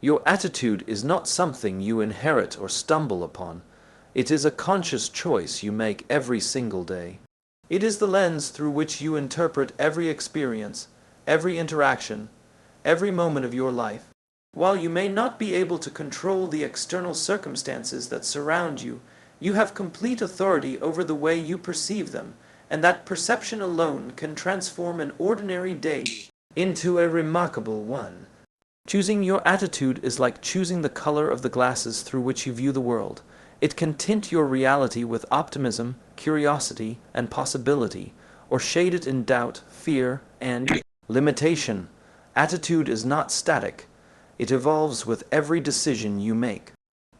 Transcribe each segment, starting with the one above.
Your attitude is not something you inherit or stumble upon. It is a conscious choice you make every single day. It is the lens through which you interpret every experience, every interaction, every moment of your life. While you may not be able to control the external circumstances that surround you, you have complete authority over the way you perceive them, and that perception alone can transform an ordinary day into a remarkable one. Choosing your attitude is like choosing the color of the glasses through which you view the world. It can tint your reality with optimism, curiosity, and possibility, or shade it in doubt, fear, and limitation. Attitude is not static. It evolves with every decision you make.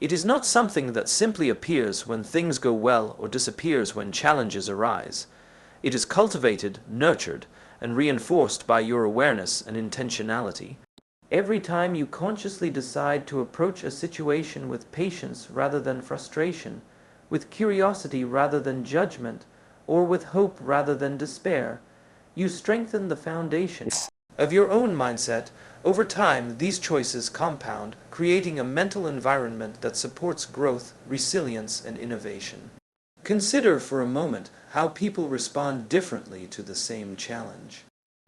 It is not something that simply appears when things go well or disappears when challenges arise. It is cultivated, nurtured, and reinforced by your awareness and intentionality. Every time you consciously decide to approach a situation with patience rather than frustration, with curiosity rather than judgment, or with hope rather than despair, you strengthen the foundation of your own mindset. Over time, these choices compound, creating a mental environment that supports growth, resilience, and innovation. Consider for a moment how people respond differently to the same challenge.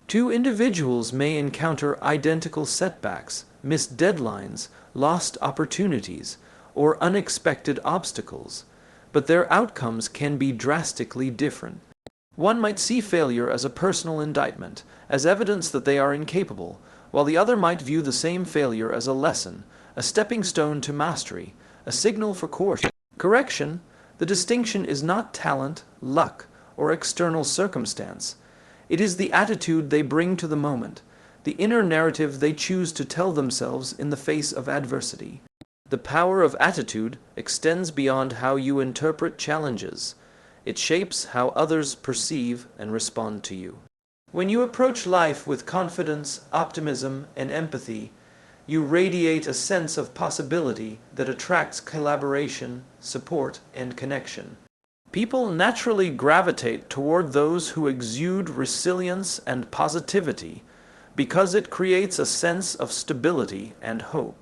Two individuals may encounter identical setbacks, missed deadlines, lost opportunities, or unexpected obstacles, but their outcomes can be drastically different. One might see failure as a personal indictment, as evidence that they are incapable, while the other might view the same failure as a lesson, a stepping stone to mastery, a signal for correction. The distinction is not talent, luck, or external circumstance. It is the attitude they bring to the moment, the inner narrative they choose to tell themselves in the face of adversity. The power of attitude extends beyond how you interpret challenges. It shapes how others perceive and respond to you. When you approach life with confidence, optimism, and empathy, you radiate a sense of possibility that attracts collaboration, support, and connection. People naturally gravitate toward those who exude resilience and positivity because it creates a sense of stability and hope.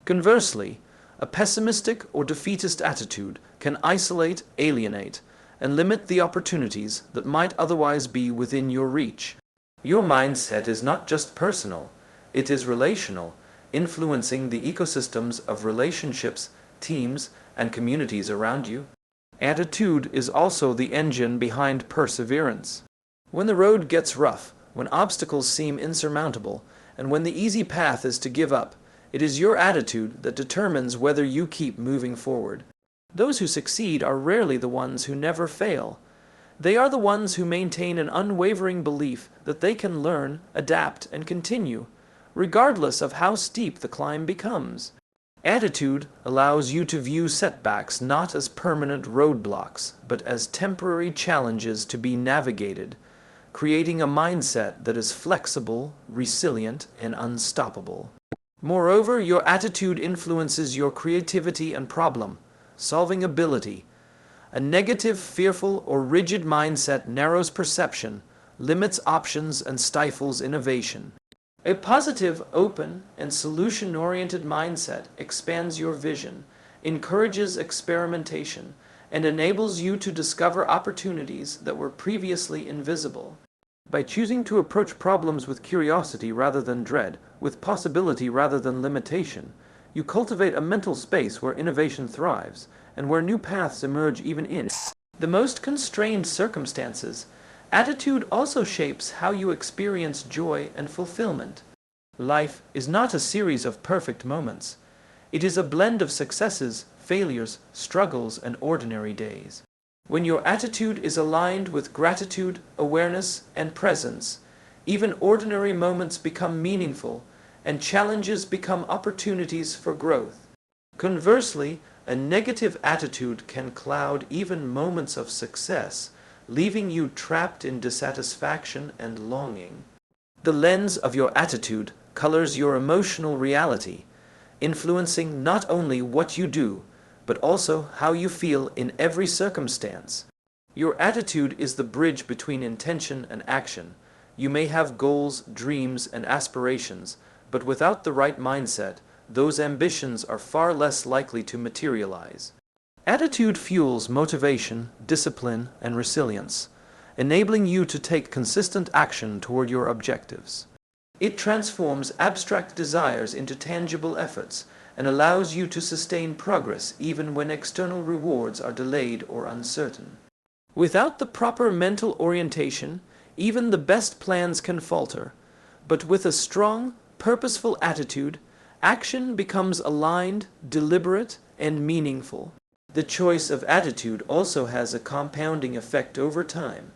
Conversely, a pessimistic or defeatist attitude can isolate, alienate, and limit the opportunities that might otherwise be within your reach. Your mindset is not just personal, it is relational, influencing the ecosystems of relationships, teams, and communities around you. Attitude is also the engine behind perseverance. When the road gets rough, when obstacles seem insurmountable, and when the easy path is to give up, it is your attitude that determines whether you keep moving forward. Those who succeed are rarely the ones who never fail. They are the ones who maintain an unwavering belief that they can learn, adapt, and continue, regardless of how steep the climb becomes. Attitude allows you to view setbacks not as permanent roadblocks, but as temporary challenges to be navigated, creating a mindset that is flexible, resilient, and unstoppable. Moreover, your attitude influences your creativity and problem-solving ability. A negative, fearful, or rigid mindset narrows perception, limits options, and stifles innovation. A positive, open, and solution-oriented mindset expands your vision, encourages experimentation, and enables you to discover opportunities that were previously invisible. By choosing to approach problems with curiosity rather than dread, with possibility rather than limitation, you cultivate a mental space where innovation thrives, and where new paths emerge even in the most constrained circumstances. Attitude also shapes how you experience joy and fulfillment. Life is not a series of perfect moments. It is a blend of successes, failures, struggles, and ordinary days. When your attitude is aligned with gratitude, awareness, and presence, even ordinary moments become meaningful, and challenges become opportunities for growth. Conversely, a negative attitude can cloud even moments of success, leaving you trapped in dissatisfaction and longing. The lens of your attitude colors your emotional reality, influencing not only what you do, but also how you feel in every circumstance. Your attitude is the bridge between intention and action. You may have goals, dreams, and aspirations, but without the right mindset, those ambitions are far less likely to materialize. Attitude fuels motivation, discipline, and resilience, enabling you to take consistent action toward your objectives. It transforms abstract desires into tangible efforts and allows you to sustain progress even when external rewards are delayed or uncertain. Without the proper mental orientation, even the best plans can falter, but with a strong, purposeful attitude, action becomes aligned, deliberate, and meaningful. The choice of attitude also has a compounding effect over time.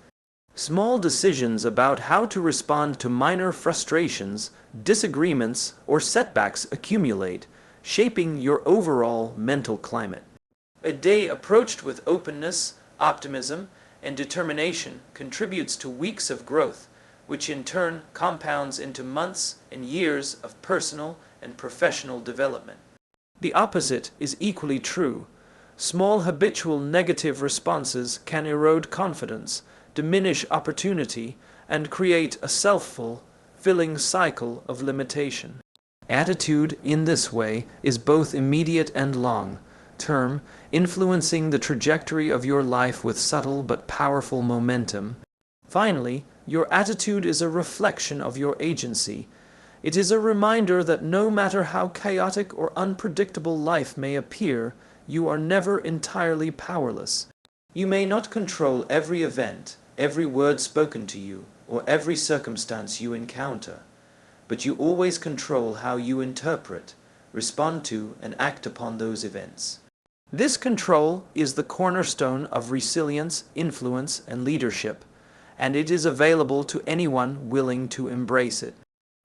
Small decisions about how to respond to minor frustrations, disagreements, or setbacks accumulate, shaping your overall mental climate. A day approached with openness, optimism, and determination contributes to weeks of growth, which in turn compounds into months and years of personal and professional development. The opposite is equally true. Small habitual negative responses can erode confidence, diminish opportunity, and create a self-fulfilling cycle of limitation. Attitude, in this way, is both immediate and long-term, influencing the trajectory of your life with subtle but powerful momentum. Finally, your attitude is a reflection of your agency. It is a reminder that no matter how chaotic or unpredictable life may appear, you are never entirely powerless. You may not control every event, every word spoken to you, or every circumstance you encounter, but you always control how you interpret, respond to, and act upon those events. This control is the cornerstone of resilience, influence, and leadership, and it is available to anyone willing to embrace it.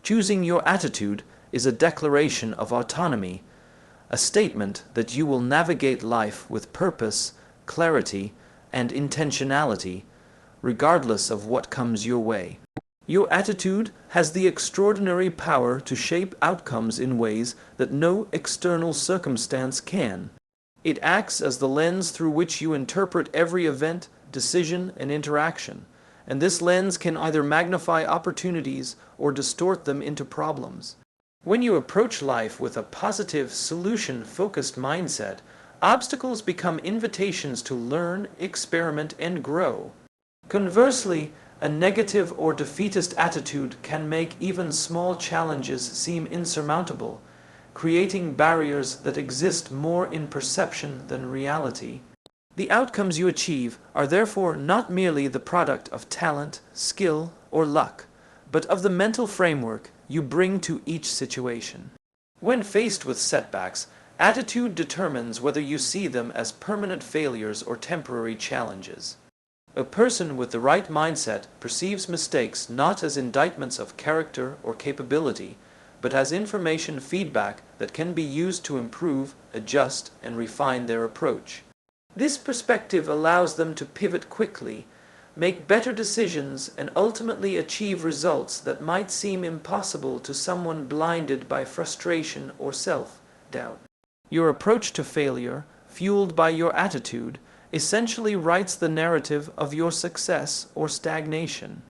Choosing your attitude is a declaration of autonomy, a statement that you will navigate life with purpose, clarity, and intentionality, regardless of what comes your way. Your attitude has the extraordinary power to shape outcomes in ways that no external circumstance can. It acts as the lens through which you interpret every event, decision, and interaction, and this lens can either magnify opportunities or distort them into problems. When you approach life with a positive, solution-focused mindset, obstacles become invitations to learn, experiment, and grow. Conversely, a negative or defeatist attitude can make even small challenges seem insurmountable, creating barriers that exist more in perception than reality. The outcomes you achieve are therefore not merely the product of talent, skill, or luck, but of the mental framework you bring to each situation. When faced with setbacks, attitude determines whether you see them as permanent failures or temporary challenges. A person with the right mindset perceives mistakes not as indictments of character or capability, but as information feedback that can be used to improve, adjust, and refine their approach. This perspective allows them to pivot quickly, make better decisions, and ultimately achieve results that might seem impossible to someone blinded by frustration or self-doubt. Your approach to failure, fueled by your attitude, essentially writes the narrative of your success or stagnation.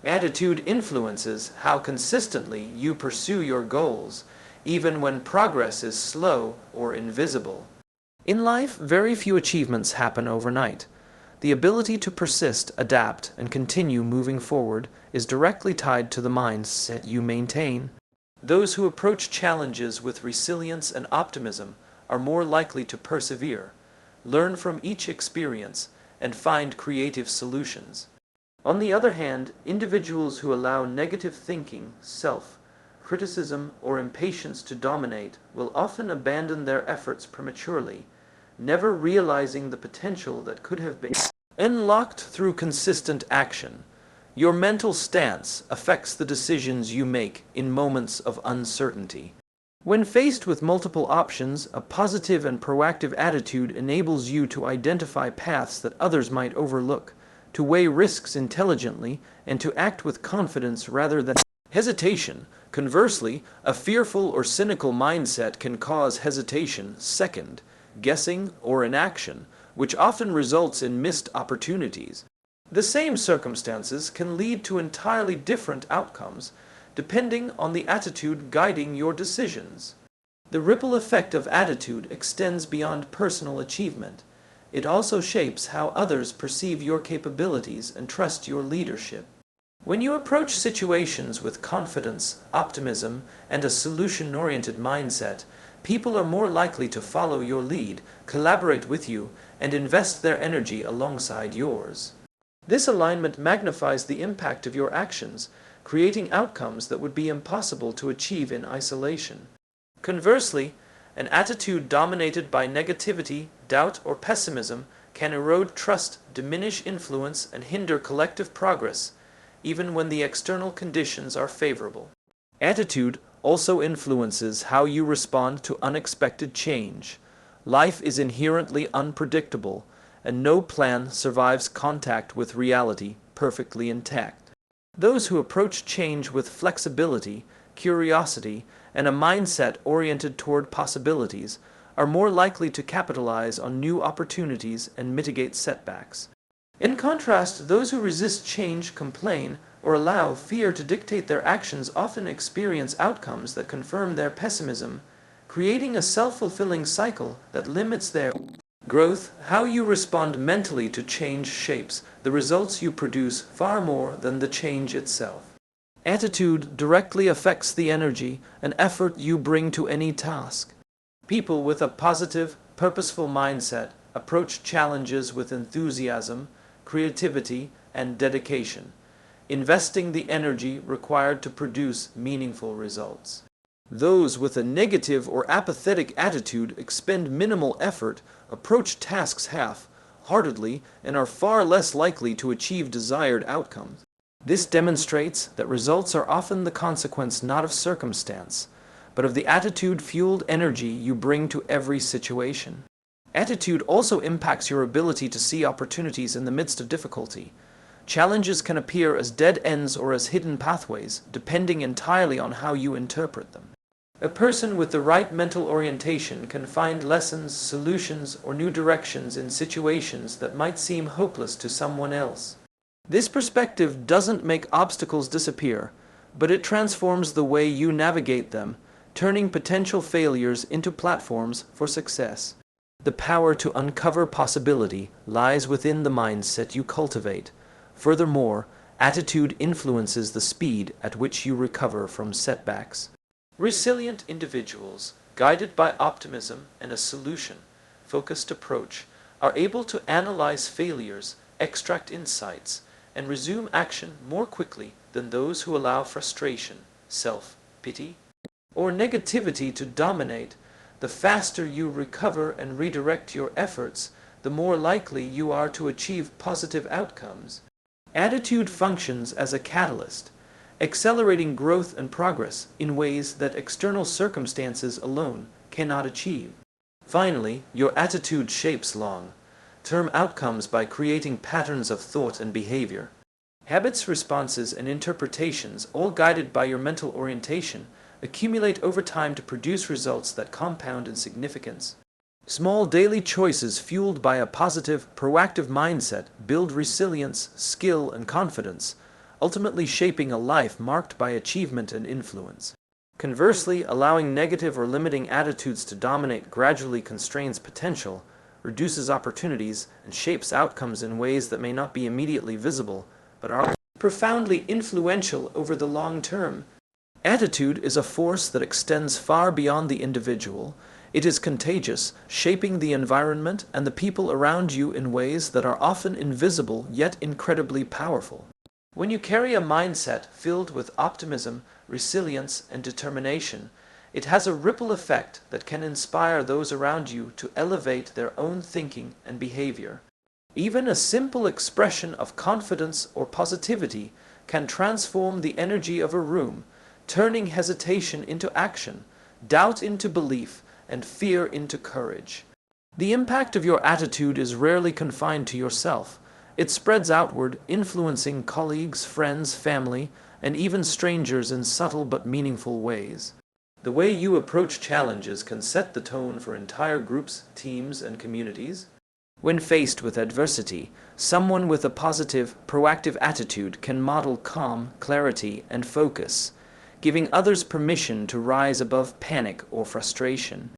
Attitude influences how consistently you pursue your goals, even when progress is slow or invisible. In life, very few achievements happen overnight. The ability to persist, adapt, and continue moving forward is directly tied to the mindset you maintain. Those who approach challenges with resilience and optimism are more likely to persevere, learn from each experience, and find creative solutions. On the other hand, individuals who allow negative thinking, self-criticism, or impatience to dominate will often abandon their efforts prematurely, never realizing the potential that could have been unlocked through consistent action. Your mental stance affects the decisions you make in moments of uncertainty. When faced with multiple options, a positive and proactive attitude enables you to identify paths that others might overlook, to weigh risks intelligently, and to act with confidence rather than hesitation. Conversely, a fearful or cynical mindset can cause hesitation, second guessing, or inaction, which often results in missed opportunities. The same circumstances can lead to entirely different outcomes, depending on the attitude guiding your decisions. The ripple effect of attitude extends beyond personal achievement. It also shapes how others perceive your capabilities and trust your leadership. When you approach situations with confidence, optimism, and a solution-oriented mindset, people are more likely to follow your lead, collaborate with you, and invest their energy alongside yours. This alignment magnifies the impact of your actions, creating outcomes that would be impossible to achieve in isolation. Conversely, an attitude dominated by negativity, doubt, or pessimism can erode trust, diminish influence, and hinder collective progress, even when the external conditions are favorable. Attitude also influences how you respond to unexpected change. Life is inherently unpredictable, and no plan survives contact with reality perfectly intact. Those who approach change with flexibility, curiosity, and a mindset oriented toward possibilities are more likely to capitalize on new opportunities and mitigate setbacks. In contrast, those who resist change, complain, or allow fear to dictate their actions often experience outcomes that confirm their pessimism, creating a self-fulfilling cycle that limits their growth. How you respond mentally to change shapes the results you produce far more than the change itself. Attitude directly affects the energy and effort you bring to any task. People with a positive, purposeful mindset approach challenges with enthusiasm, creativity, and dedication, investing the energy required to produce meaningful results. Those with a negative or apathetic attitude expend minimal effort, approach tasks half-heartedly, and are far less likely to achieve desired outcomes. This demonstrates that results are often the consequence not of circumstance, but of the attitude-fueled energy you bring to every situation. Attitude also impacts your ability to see opportunities in the midst of difficulty. Challenges can appear as dead ends or as hidden pathways, depending entirely on how you interpret them. A person with the right mental orientation can find lessons, solutions, or new directions in situations that might seem hopeless to someone else. This perspective doesn't make obstacles disappear, but it transforms the way you navigate them, turning potential failures into platforms for success. The power to uncover possibility lies within the mindset you cultivate. Furthermore, attitude influences the speed at which you recover from setbacks. Resilient individuals, guided by optimism and a solution-focused approach, are able to analyze failures, extract insights, and resume action more quickly than those who allow frustration, self-pity, or negativity to dominate. The faster you recover and redirect your efforts, the more likely you are to achieve positive outcomes. Attitude functions as a catalyst, accelerating growth and progress in ways that external circumstances alone cannot achieve. Finally, your attitude shapes long-term outcomes by creating patterns of thought and behavior. Habits, responses, and interpretations, all guided by your mental orientation, accumulate over time to produce results that compound in significance. Small daily choices fueled by a positive, proactive mindset build resilience, skill, and confidence, ultimately shaping a life marked by achievement and influence. Conversely, allowing negative or limiting attitudes to dominate gradually constrains potential, reduces opportunities, and shapes outcomes in ways that may not be immediately visible, but are profoundly influential over the long term. Attitude is a force that extends far beyond the individual. It is contagious, shaping the environment and the people around you in ways that are often invisible yet incredibly powerful. When you carry a mindset filled with optimism, resilience, and determination, it has a ripple effect that can inspire those around you to elevate their own thinking and behavior. Even a simple expression of confidence or positivity can transform the energy of a room, turning hesitation into action, doubt into belief, and fear into courage. The impact of your attitude is rarely confined to yourself. It spreads outward, influencing colleagues, friends, family, and even strangers in subtle but meaningful ways. The way you approach challenges can set the tone for entire groups, teams, and communities. When faced with adversity, someone with a positive, proactive attitude can model calm, clarity, and focus, giving others permission to rise above panic or frustration.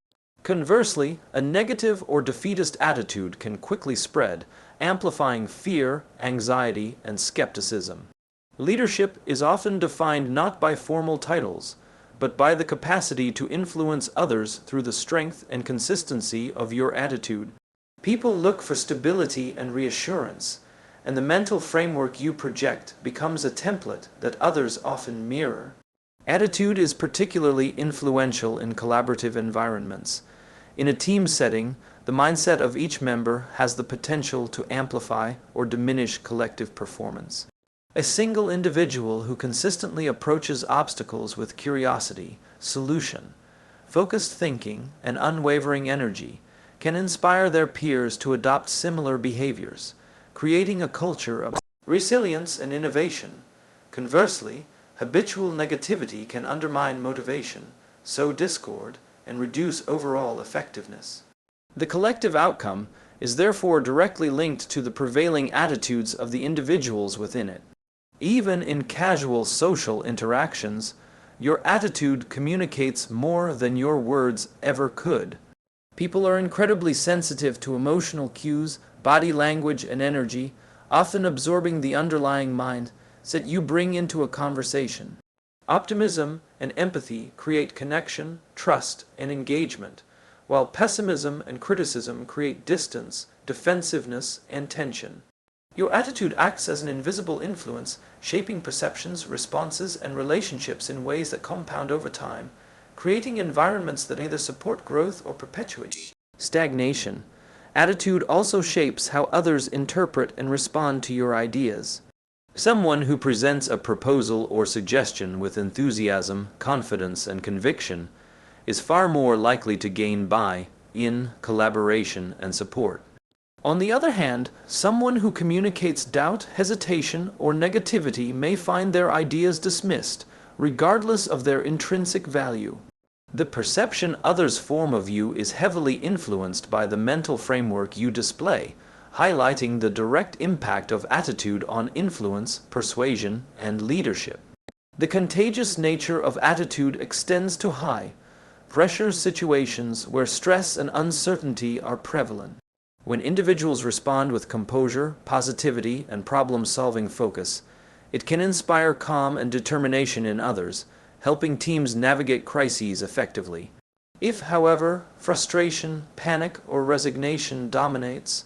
Conversely, a negative or defeatist attitude can quickly spread, amplifying fear, anxiety, and skepticism. Leadership is often defined not by formal titles, but by the capacity to influence others through the strength and consistency of your attitude. People look for stability and reassurance, and the mental framework you project becomes a template that others often mirror. Attitude is particularly influential in collaborative environments. In a team setting, the mindset of each member has the potential to amplify or diminish collective performance. A single individual who consistently approaches obstacles with curiosity, solution, focused thinking, and unwavering energy can inspire their peers to adopt similar behaviors, creating a culture of resilience and innovation. Conversely, habitual negativity can undermine motivation, sow discord, and reduce overall effectiveness. The collective outcome is therefore directly linked to the prevailing attitudes of the individuals within it. Even in casual social interactions, your attitude communicates more than your words ever could. People are incredibly sensitive to emotional cues, body language, and energy, often absorbing the underlying mindset you bring into a conversation. Optimism and empathy create connection, trust, and engagement, while pessimism and criticism create distance, defensiveness, and tension. Your attitude acts as an invisible influence, shaping perceptions, responses, and relationships in ways that compound over time, creating environments that either support growth or perpetuate stagnation. Attitude also shapes how others interpret and respond to your ideas. Someone who presents a proposal or suggestion with enthusiasm, confidence, and conviction is far more likely to gain buy-in, collaboration, and support. On the other hand, someone who communicates doubt, hesitation, or negativity may find their ideas dismissed, regardless of their intrinsic value. The perception others form of you is heavily influenced by the mental framework you display, highlighting the direct impact of attitude on influence, persuasion, and leadership. The contagious nature of attitude extends to high-pressure situations where stress and uncertainty are prevalent. When individuals respond with composure, positivity, and problem-solving focus, it can inspire calm and determination in others, helping teams navigate crises effectively. If, however, frustration, panic, or resignation dominates,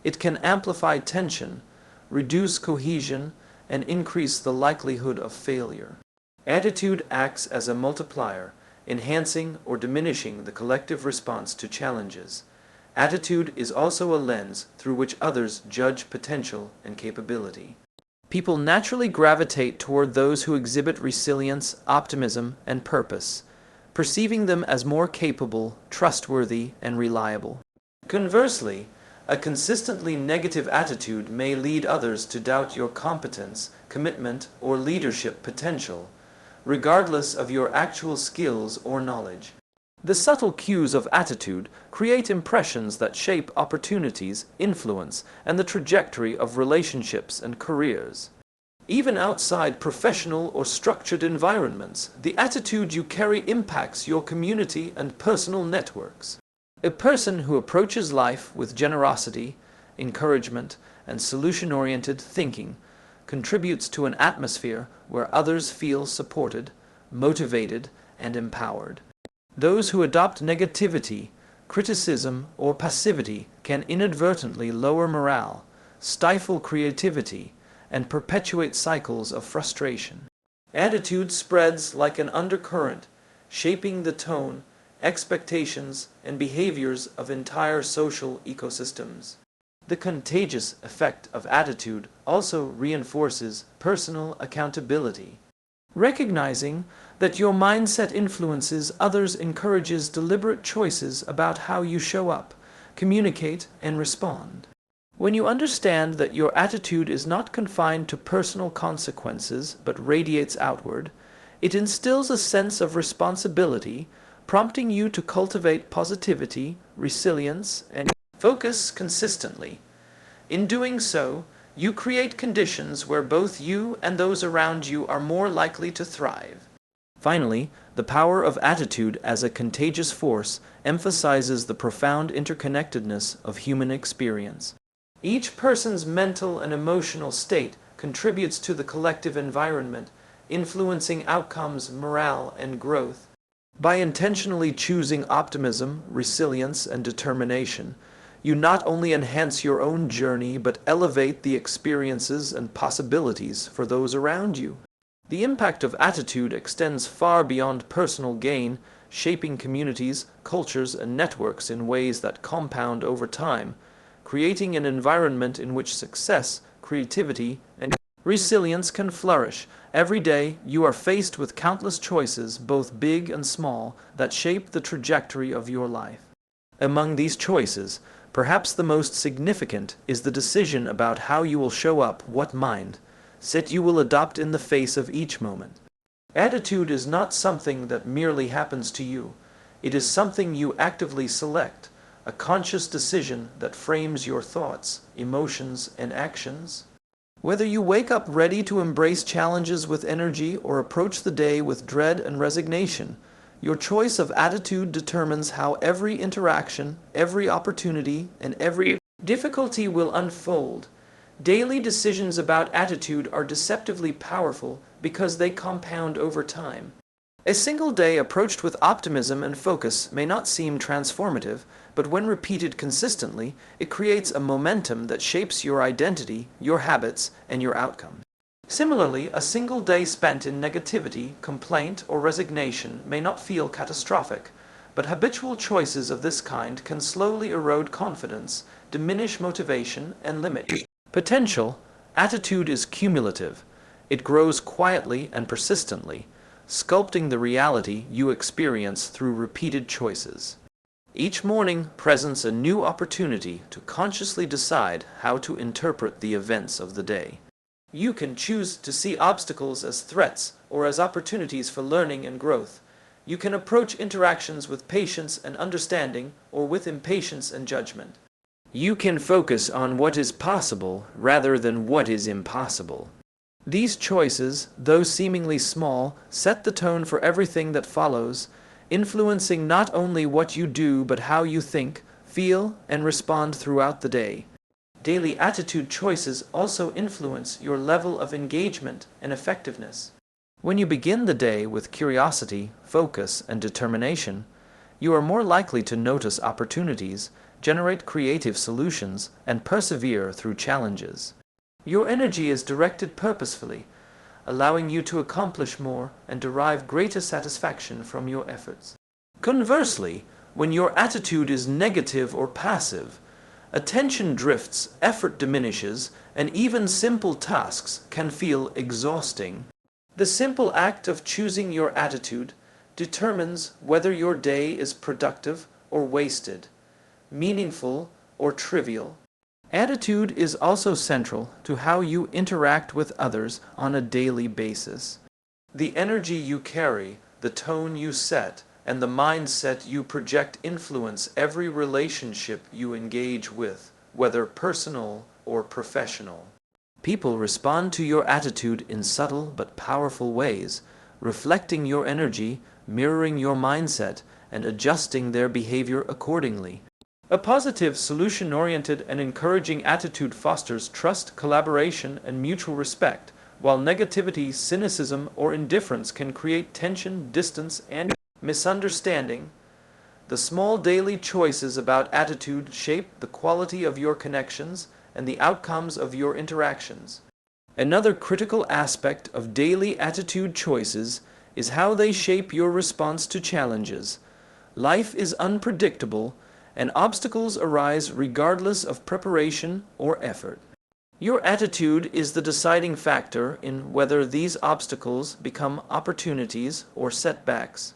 it can amplify tension, reduce cohesion, and increase the likelihood of failure. Attitude acts as a multiplier, enhancing or diminishing the collective response to challenges. Attitude is also a lens through which others judge potential and capability. People naturally gravitate toward those who exhibit resilience, optimism, and purpose, perceiving them as more capable, trustworthy, and reliable. Conversely, a consistently negative attitude may lead others to doubt your competence, commitment, or leadership potential, regardless of your actual skills or knowledge. The subtle cues of attitude create impressions that shape opportunities, influence, and the trajectory of relationships and careers. Even outside professional or structured environments, the attitude you carry impacts your community and personal networks. A person who approaches life with generosity, encouragement, and solution-oriented thinking contributes to an atmosphere where others feel supported, motivated, and empowered. Those who adopt negativity, criticism, or passivity can inadvertently lower morale, stifle creativity, and perpetuate cycles of frustration. Attitude spreads like an undercurrent, shaping the tone, expectations, and behaviors of entire social ecosystems. The contagious effect of attitude also reinforces personal accountability. Recognizing that your mindset influences others encourages deliberate choices about how you show up, communicate, and respond. When you understand that your attitude is not confined to personal consequences but radiates outward, it instills a sense of responsibility, prompting you to cultivate positivity, resilience, and focus consistently. In doing so, you create conditions where both you and those around you are more likely to thrive. Finally, the power of attitude as a contagious force emphasizes the profound interconnectedness of human experience. Each person's mental and emotional state contributes to the collective environment, influencing outcomes, morale, and growth. By intentionally choosing optimism, resilience, and determination, you not only enhance your own journey but elevate the experiences and possibilities for those around you. The impact of attitude extends far beyond personal gain, shaping communities, cultures, and networks in ways that compound over time, creating an environment in which success, creativity, and resilience can flourish. Every day, you are faced with countless choices, both big and small, that shape the trajectory of your life. Among these choices, perhaps the most significant is the decision about how you will show up, what mindset you will adopt in the face of each moment. Attitude is not something that merely happens to you. It is something you actively select, a conscious decision that frames your thoughts, emotions, and actions. Whether you wake up ready to embrace challenges with energy or approach the day with dread and resignation, your choice of attitude determines how every interaction, every opportunity, and every difficulty will unfold. Daily decisions about attitude are deceptively powerful because they compound over time. A single day approached with optimism and focus may not seem transformative, but when repeated consistently, it creates a momentum that shapes your identity, your habits, and your outcomes. Similarly, a single day spent in negativity, complaint, or resignation may not feel catastrophic, but habitual choices of this kind can slowly erode confidence, diminish motivation, and limit potential. Attitude is cumulative. It grows quietly and persistently, sculpting the reality you experience through repeated choices. Each morning presents a new opportunity to consciously decide how to interpret the events of the day. You can choose to see obstacles as threats or as opportunities for learning and growth. You can approach interactions with patience and understanding or with impatience and judgment. You can focus on what is possible rather than what is impossible. These choices, though seemingly small, set the tone for everything that follows, influencing not only what you do but how you think, feel, and respond throughout the day. Daily attitude choices also influence your level of engagement and effectiveness. When you begin the day with curiosity, focus, and determination, you are more likely to notice opportunities, generate creative solutions, and persevere through challenges. Your energy is directed purposefully, allowing you to accomplish more and derive greater satisfaction from your efforts. Conversely, when your attitude is negative or passive, attention drifts, effort diminishes, and even simple tasks can feel exhausting. The simple act of choosing your attitude determines whether your day is productive or wasted, meaningful or trivial. Attitude is also central to how you interact with others on a daily basis. The energy you carry, the tone you set, and the mindset you project influence every relationship you engage with, whether personal or professional. People respond to your attitude in subtle but powerful ways, reflecting your energy, mirroring your mindset, and adjusting their behavior accordingly. A positive, solution-oriented, and encouraging attitude fosters trust, collaboration, and mutual respect, while negativity, cynicism, or indifference can create tension, distance, and misunderstanding. The small daily choices about attitude shape the quality of your connections and the outcomes of your interactions. Another critical aspect of daily attitude choices is how they shape your response to challenges. Life is unpredictable, and obstacles arise regardless of preparation or effort. Your attitude is the deciding factor in whether these obstacles become opportunities or setbacks.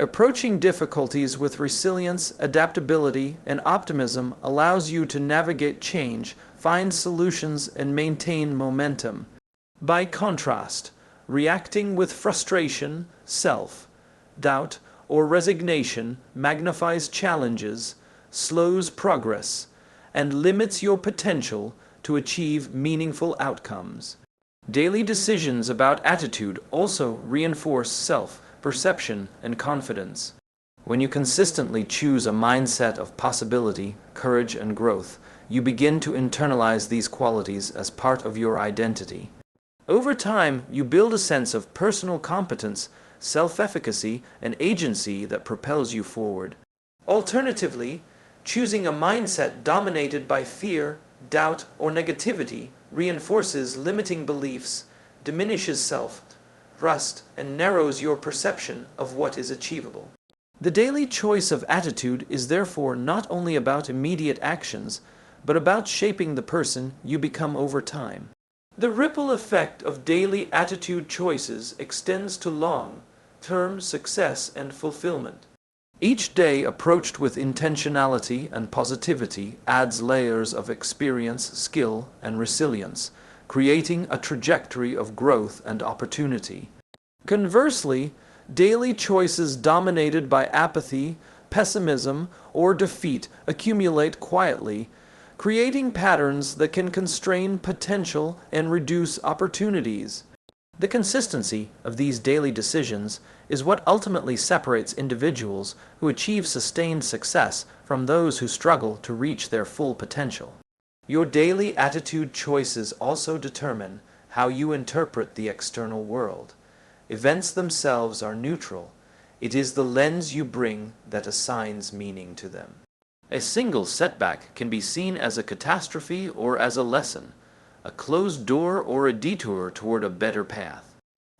Approaching difficulties with resilience, adaptability, and optimism allows you to navigate change, find solutions, and maintain momentum. By contrast, reacting with frustration, self-doubt, or resignation magnifies challenges, slows progress, and limits your potential to achieve meaningful outcomes. Daily decisions about attitude also reinforce self perception, and confidence. When you consistently choose a mindset of possibility, courage, and growth, you begin to internalize these qualities as part of your identity. Over time, you build a sense of personal competence, self-efficacy, and agency that propels you forward. Alternatively, choosing a mindset dominated by fear, doubt, or negativity reinforces limiting beliefs, diminishes self-trust, and narrows your perception of what is achievable. The daily choice of attitude is therefore not only about immediate actions, but about shaping the person you become over time. The ripple effect of daily attitude choices extends to long-term success and fulfillment. Each day approached with intentionality and positivity adds layers of experience, skill, and resilience, creating a trajectory of growth and opportunity. Conversely, daily choices dominated by apathy, pessimism, or defeat accumulate quietly, creating patterns that can constrain potential and reduce opportunities. The consistency of these daily decisions is what ultimately separates individuals who achieve sustained success from those who struggle to reach their full potential. Your daily attitude choices also determine how you interpret the external world. Events themselves are neutral. It is the lens you bring that assigns meaning to them. A single setback can be seen as a catastrophe or as a lesson, a closed door or a detour toward a better path.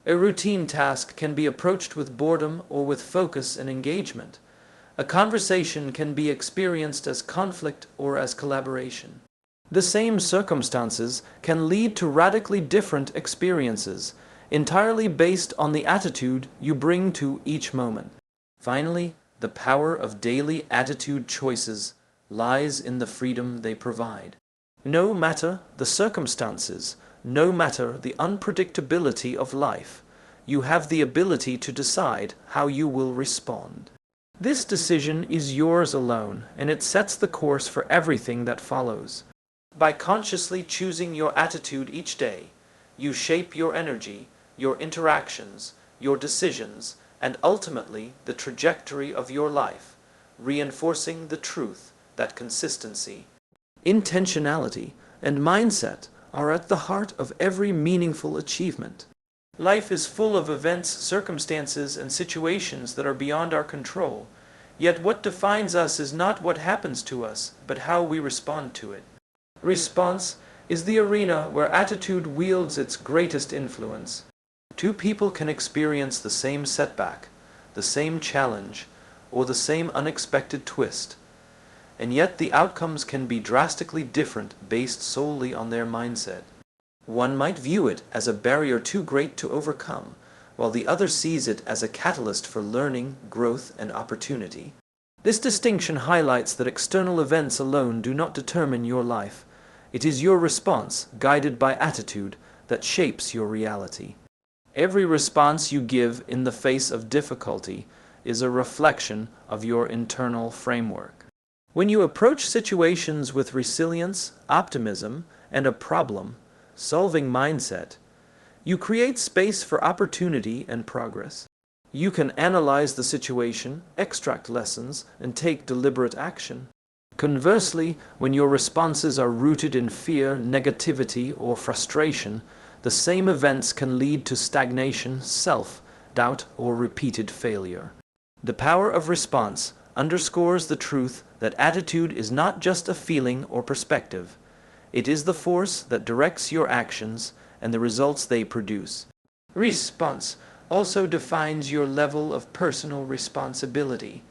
A routine task can be approached with boredom or with focus and engagement. A conversation can be experienced as conflict or as collaboration. The same circumstances can lead to radically different experiences, entirely based on the attitude you bring to each moment. Finally, the power of daily attitude choices lies in the freedom they provide. No matter the circumstances, no matter the unpredictability of life, you have the ability to decide how you will respond. This decision is yours alone, and it sets the course for everything that follows. By consciously choosing your attitude each day, you shape your energy, your interactions, your decisions, and ultimately the trajectory of your life, reinforcing the truth that consistency, intentionality, and mindset are at the heart of every meaningful achievement. Life is full of events, circumstances, and situations that are beyond our control, yet what defines us is not what happens to us, but how we respond to it. Response is the arena where attitude wields its greatest influence. Two people can experience the same setback, the same challenge, or the same unexpected twist, and yet the outcomes can be drastically different based solely on their mindset. One might view it as a barrier too great to overcome, while the other sees it as a catalyst for learning, growth, and opportunity. This distinction highlights that external events alone do not determine your life. It is your response, guided by attitude, that shapes your reality. Every response you give in the face of difficulty is a reflection of your internal framework. When you approach situations with resilience, optimism, and a problem-solving mindset, you create space for opportunity and progress. You can analyze the situation, extract lessons, and take deliberate action. Conversely, when your responses are rooted in fear, negativity, or frustration, the same events can lead to stagnation, self-doubt, or repeated failure. The power of response underscores the truth that attitude is not just a feeling or perspective. It is the force that directs your actions and the results they produce. Response also defines your level of personal responsibility.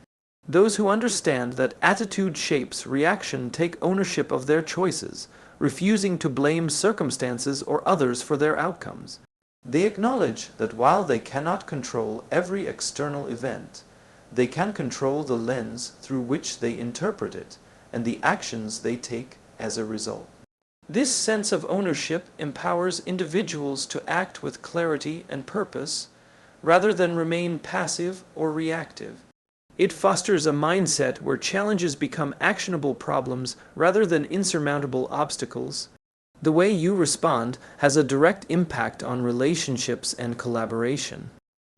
Those who understand that attitude shapes reaction take ownership of their choices, refusing to blame circumstances or others for their outcomes. They acknowledge that while they cannot control every external event, they can control the lens through which they interpret it and the actions they take as a result. This sense of ownership empowers individuals to act with clarity and purpose rather than remain passive or reactive. It fosters a mindset where challenges become actionable problems rather than insurmountable obstacles. The way you respond has a direct impact on relationships and collaboration.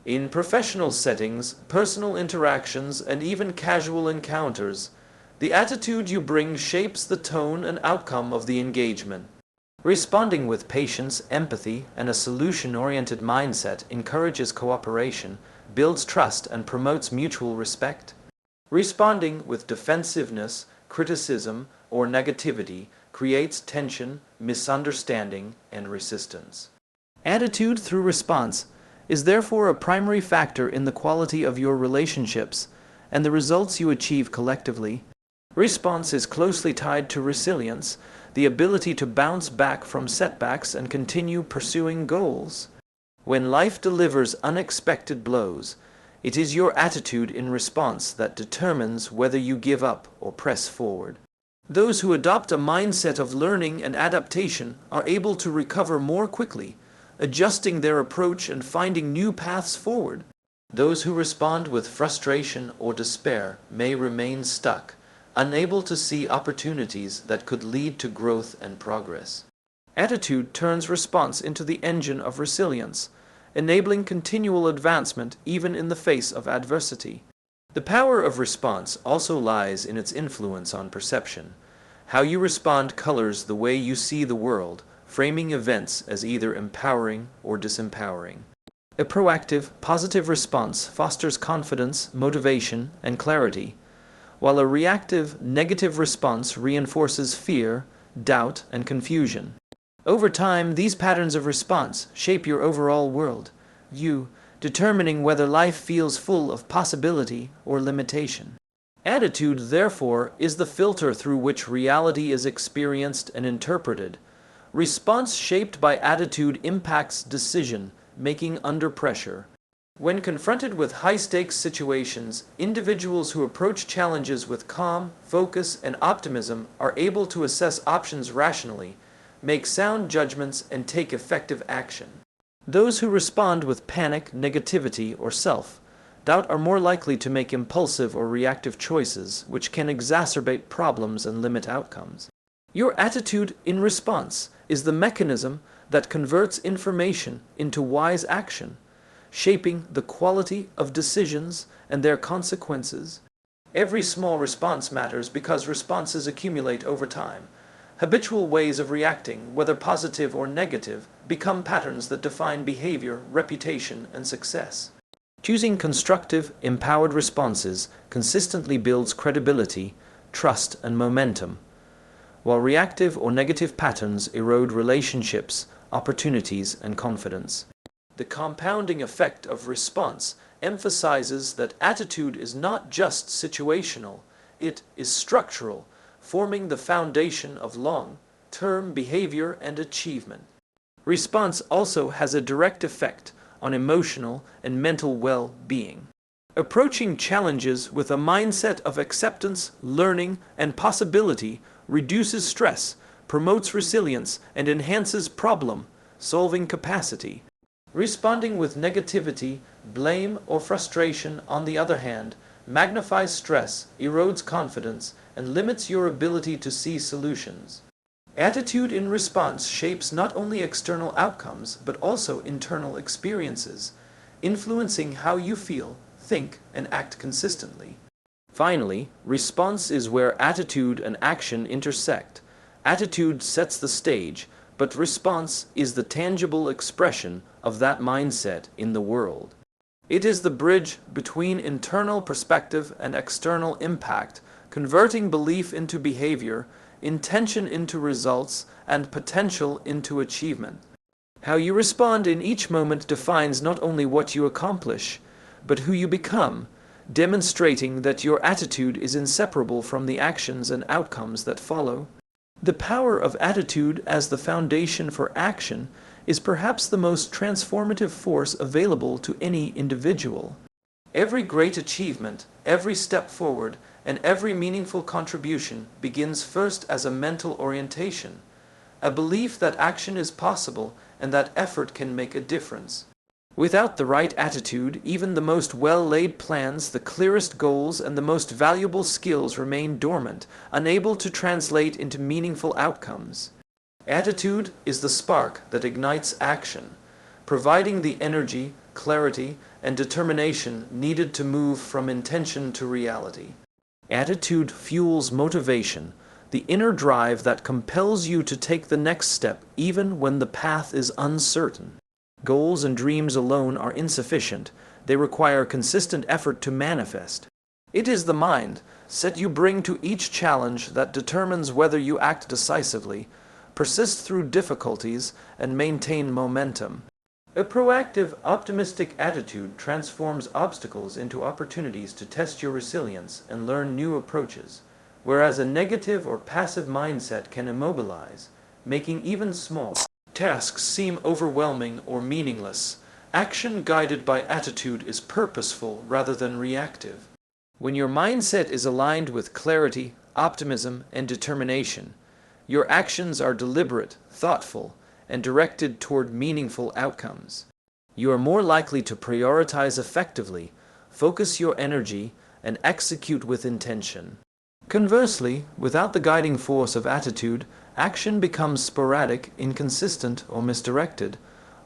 In professional settings, personal interactions, and even casual encounters, the attitude you bring shapes the tone and outcome of the engagement. Responding with patience, empathy, and a solution-oriented mindset encourages cooperation, builds trust, and promotes mutual respect. Responding with defensiveness, criticism, or negativity creates tension, misunderstanding, and resistance. Attitude through response is therefore a primary factor in the quality of your relationships and the results you achieve collectively. Response is closely tied to resilience, the ability to bounce back from setbacks and continue pursuing goals. When life delivers unexpected blows, it is your attitude in response that determines whether you give up or press forward. Those who adopt a mindset of learning and adaptation are able to recover more quickly, adjusting their approach and finding new paths forward. Those who respond with frustration or despair may remain stuck, unable to see opportunities that could lead to growth and progress. Attitude turns response into the engine of resilience, enabling continual advancement even in the face of adversity. The power of response also lies in its influence on perception. How you respond colors the way you see the world, framing events as either empowering or disempowering. A proactive, positive response fosters confidence, motivation, and clarity, while a reactive, negative response reinforces fear, doubt, and confusion. Over time, these patterns of response shape your overall world, determining whether life feels full of possibility or limitation. Attitude, therefore, is the filter through which reality is experienced and interpreted. Response shaped by attitude impacts decision-making under pressure. When confronted with high-stakes situations, individuals who approach challenges with calm, focus, and optimism are able to assess options rationally, make sound judgments, and take effective action. Those who respond with panic, negativity, or self-doubt are more likely to make impulsive or reactive choices, which can exacerbate problems and limit outcomes. Your attitude in response is the mechanism that converts information into wise action, shaping the quality of decisions and their consequences. Every small response matters because responses accumulate over time. Habitual ways of reacting, whether positive or negative, become patterns that define behavior, reputation, and success. Choosing constructive, empowered responses consistently builds credibility, trust, and momentum, while reactive or negative patterns erode relationships, opportunities, and confidence. The compounding effect of response emphasizes that attitude is not just situational, it is structural, forming the foundation of long-term behavior and achievement. Response also has a direct effect on emotional and mental well-being. Approaching challenges with a mindset of acceptance, learning, and possibility reduces stress, promotes resilience, and enhances problem-solving capacity. Responding with negativity, blame, or frustration, on the other hand, magnifies stress, erodes confidence, and limits your ability to see solutions. Attitude in response shapes not only external outcomes, but also internal experiences, influencing how you feel, think, and act consistently. Finally, response is where attitude and action intersect. Attitude sets the stage, but response is the tangible expression of that mindset in the world. It is the bridge between internal perspective and external impact, converting belief into behavior, intention into results, and potential into achievement. How you respond in each moment defines not only what you accomplish, but who you become, demonstrating that your attitude is inseparable from the actions and outcomes that follow. The power of attitude as the foundation for action is perhaps the most transformative force available to any individual. Every great achievement, every step forward, and every meaningful contribution begins first as a mental orientation, a belief that action is possible and that effort can make a difference. Without the right attitude, even the most well-laid plans, the clearest goals, and the most valuable skills remain dormant, unable to translate into meaningful outcomes. Attitude is the spark that ignites action, providing the energy, clarity, and determination needed to move from intention to reality. Attitude fuels motivation, the inner drive that compels you to take the next step even when the path is uncertain. Goals and dreams alone are insufficient. They require consistent effort to manifest. It is the mindset you bring to each challenge that determines whether you act decisively, persist through difficulties, and maintain momentum. A proactive, optimistic attitude transforms obstacles into opportunities to test your resilience and learn new approaches, whereas a negative or passive mindset can immobilize, making even small tasks seem overwhelming or meaningless. Action guided by attitude is purposeful rather than reactive. When your mindset is aligned with clarity, optimism, and determination, your actions are deliberate, thoughtful, and directed toward meaningful outcomes. You are more likely to prioritize effectively, focus your energy, and execute with intention. Conversely, without the guiding force of attitude, action becomes sporadic, inconsistent, or misdirected,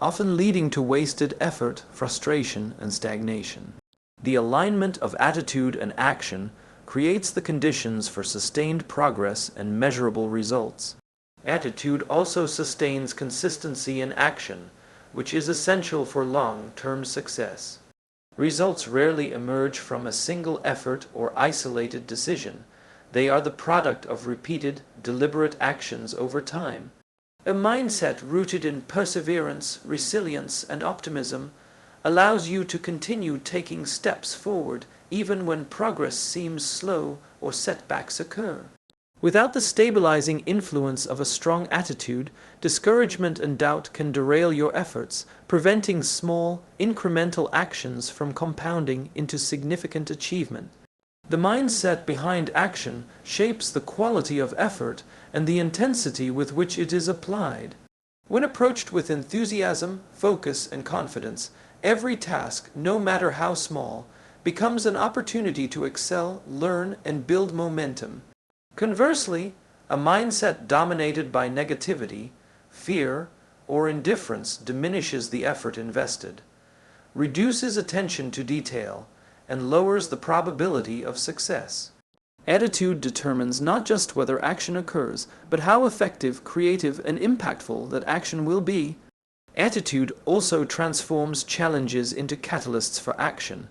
often leading to wasted effort, frustration, and stagnation. The alignment of attitude and action creates the conditions for sustained progress and measurable results. Attitude also sustains consistency in action, which is essential for long-term success. Results rarely emerge from a single effort or isolated decision. They are the product of repeated, deliberate actions over time. A mindset rooted in perseverance, resilience, and optimism allows you to continue taking steps forward even when progress seems slow or setbacks occur. Without the stabilizing influence of a strong attitude, discouragement and doubt can derail your efforts, preventing small, incremental actions from compounding into significant achievement. The mindset behind action shapes the quality of effort and the intensity with which it is applied. When approached with enthusiasm, focus, and confidence, every task, no matter how small, becomes an opportunity to excel, learn, and build momentum. Conversely, a mindset dominated by negativity, fear, or indifference diminishes the effort invested, reduces attention to detail, and lowers the probability of success. Attitude determines not just whether action occurs, but how effective, creative, and impactful that action will be. Attitude also transforms challenges into catalysts for action.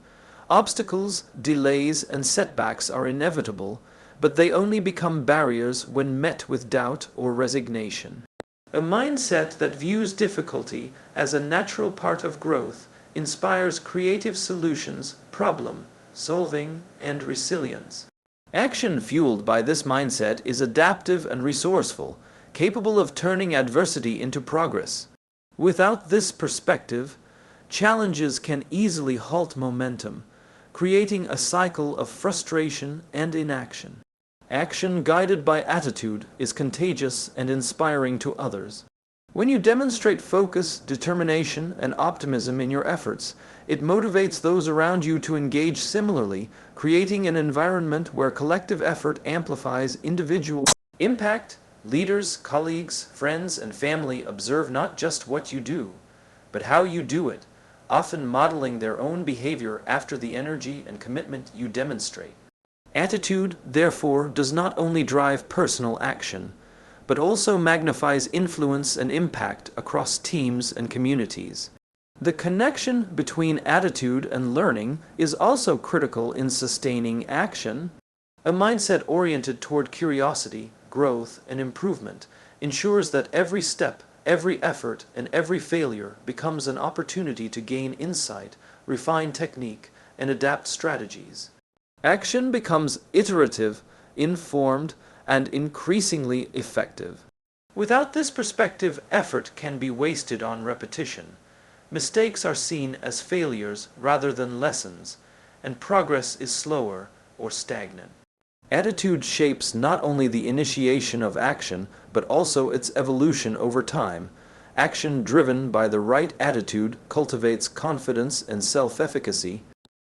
Obstacles, delays, and setbacks are inevitable, but they only become barriers when met with doubt or resignation. A mindset that views difficulty as a natural part of growth inspires creative solutions, problem solving, and resilience. Action fueled by this mindset is adaptive and resourceful, capable of turning adversity into progress. Without this perspective, challenges can easily halt momentum, creating a cycle of frustration and inaction. Action guided by attitude is contagious and inspiring to others. When you demonstrate focus, determination, and optimism in your efforts, it motivates those around you to engage similarly, creating an environment where collective effort amplifies individual impact. Leaders, colleagues, friends, and family observe not just what you do, but how you do it, often modeling their own behavior after the energy and commitment you demonstrate. Attitude, therefore, does not only drive personal action, but also magnifies influence and impact across teams and communities. The connection between attitude and learning is also critical in sustaining action. A mindset oriented toward curiosity, growth, and improvement ensures that every step, every effort, and every failure becomes an opportunity to gain insight, refine technique, and adapt strategies. Action becomes iterative, informed, and increasingly effective. Without this perspective, effort can be wasted on repetition. Mistakes are seen as failures rather than lessons, and progress is slower or stagnant. Attitude shapes not only the initiation of action, but also its evolution over time. Action driven by the right attitude cultivates confidence and self-efficacy.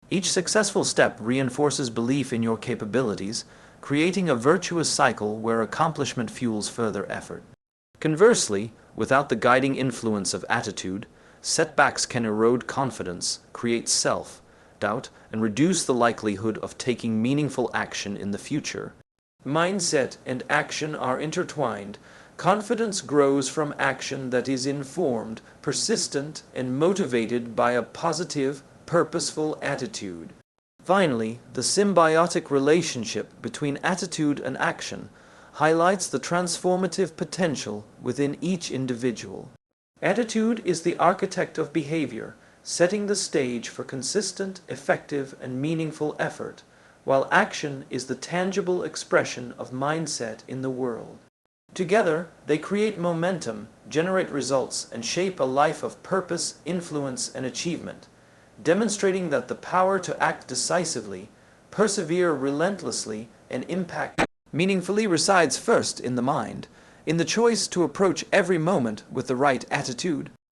Each successful step reinforces belief in your capabilities, creating a virtuous cycle where accomplishment fuels further effort. Conversely, without the guiding influence of attitude, Setbacks can erode confidence, create self-doubt, and reduce the likelihood of taking meaningful action in the future. Mindset and action are intertwined. Confidence grows from action that is informed, persistent, and motivated by a positive, purposeful attitude. Finally, the symbiotic relationship between attitude and action highlights the transformative potential within each individual. Attitude is the architect of behavior, setting the stage for consistent, effective, and meaningful effort, while action is the tangible expression of mindset in the world. Together, they create momentum, generate results, and shape a life of purpose, influence, and achievement, demonstrating that the power to act decisively, persevere relentlessly, and impact meaningfully resides first in the mind, in the choice to approach every moment with the right attitude.